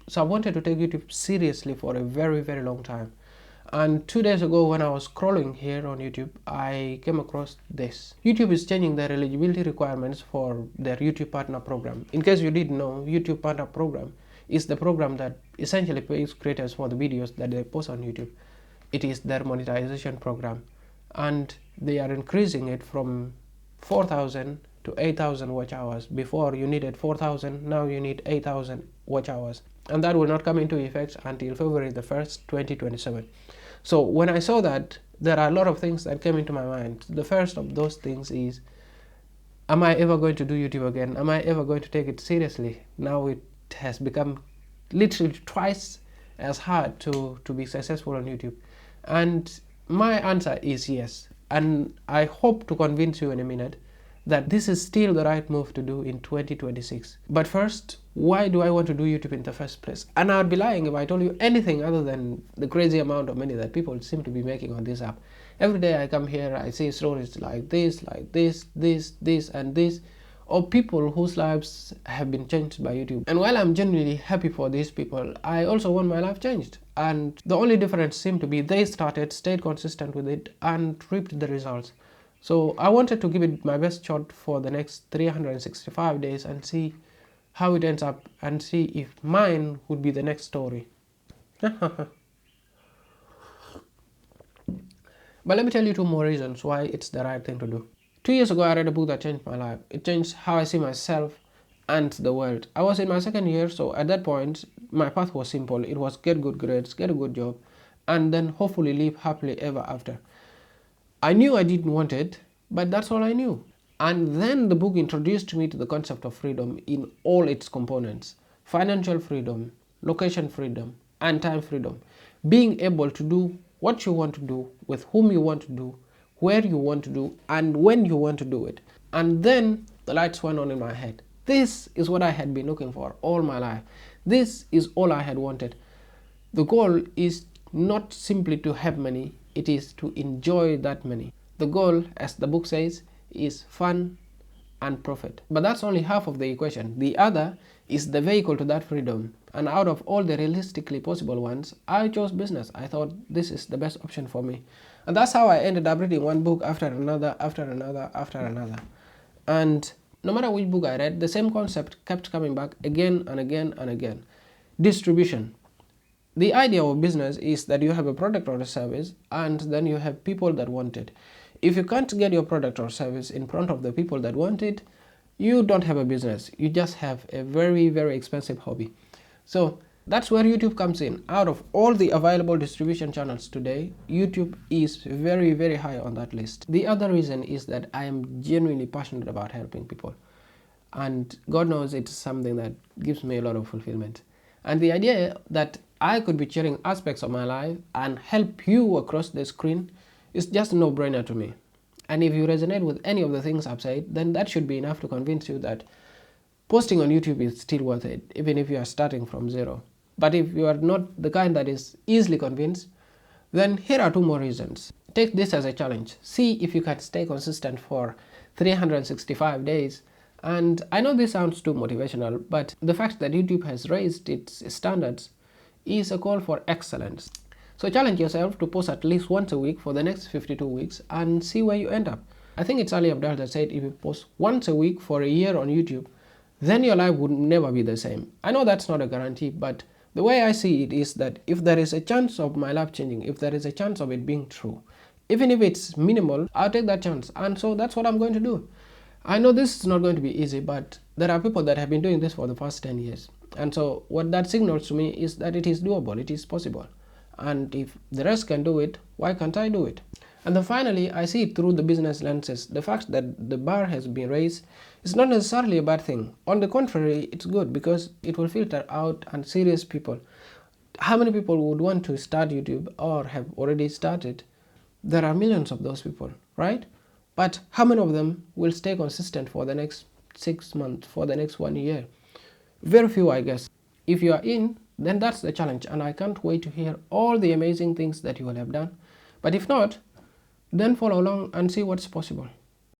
So I wanted to take YouTube seriously for a very, very long time. And 2 days ago, when I was scrolling here on YouTube, I came across this. YouTube is changing their eligibility requirements for their YouTube Partner Program. In case you didn't know, YouTube Partner Program is the program that essentially pays creators for the videos that they post on YouTube. It is their monetization program. And they are increasing it from 4,000 to 8,000 watch hours. Before you needed 4,000, now you need 8,000 watch hours. And that will not come into effect until February the 1st, 2027. So when I saw that, there are a lot of things that came into my mind. The first of those things is, am I ever going to do YouTube again? Am I ever going to take it seriously? Now it has become literally twice as hard to be successful on YouTube. And my answer is yes. And I hope to convince you in a minute that this is still the right move to do in 2026. But first, why do I want to do YouTube in the first place? And I would be lying if I told you anything other than the crazy amount of money that people seem to be making on this app. Every day I come here, I see stories like this, and this, of people whose lives have been changed by YouTube. And while I'm genuinely happy for these people, I also want my life changed. And the only difference seemed to be they started, stayed consistent with it, and reaped the results. So I wanted to give it my best shot for the next 365 days and see how it ends up, and see if mine would be the next story. But let me tell you 2 more reasons why it's the right thing to do. 2 years ago, I read a book that changed my life. It changed how I see myself and the world. I was in my 2nd year, so at that point, my path was simple. It was get good grades, get a good job, and then hopefully live happily ever after. I knew I didn't want it, but that's all I knew. And then the book introduced me to the concept of freedom in all its components: financial freedom, location freedom, and time freedom. Being able to do what you want to do, with whom you want to do, where you want to do, and when you want to do it. And then the lights went on in my head. This is what I had been looking for all my life. This is all I had wanted. The goal is not simply to have money, it is to enjoy that money. The goal, as the book says, is fun and profit. But that's only half of the equation. The other is the vehicle to that freedom. And out of all the realistically possible ones, I chose business. I thought this is the best option for me. And that's how I ended up reading one book after another, after another, after another. And no matter which book I read, the same concept kept coming back again and again and again. Distribution. The idea of business is that you have a product or a service, and then you have people that want it. If you can't get your product or service in front of the people that want it, you don't have a business. You just have a very, very expensive hobby. So that's where YouTube comes in. Out of all the available distribution channels today, YouTube is very, very high on that list. The other reason is that I am genuinely passionate about helping people. And God knows it's something that gives me a lot of fulfillment. And the idea that I could be sharing aspects of my life and help you across the screen is just a no-brainer to me. And if you resonate with any of the things I've said, then that should be enough to convince you that posting on YouTube is still worth it, even if you are starting from zero. But if you are not the kind that is easily convinced, then here are 2 more reasons. Take this as a challenge. See if you can stay consistent for 365 days. And I know this sounds too motivational, but the fact that YouTube has raised its standards is a call for excellence. So challenge yourself to post at least once a week for the next 52 weeks and see where you end up. I think it's Ali Abdal that said if you post once a week for a year on YouTube, then your life would never be the same. I know that's not a guarantee, but the way I see it is that if there is a chance of my life changing, if there is a chance of it being true, even if it's minimal, I'll take that chance. And so that's what I'm going to do. I know this is not going to be easy, but there are people that have been doing this for the past 10 years. And so what that signals to me is that it is doable, it is possible. And if the rest can do it, why can't I do it? And then finally, I see it through the business lenses. The fact that the bar has been raised is not necessarily a bad thing. On the contrary, it's good because it will filter out unserious people. How many people would want to start YouTube or have already started? There are millions of those people, right? But how many of them will stay consistent for the next 6 months, for the next 1 year? Very few, I guess. If you are in, then that's the challenge, and I can't wait to hear all the amazing things that you will have done. But if not, then follow along and see what's possible.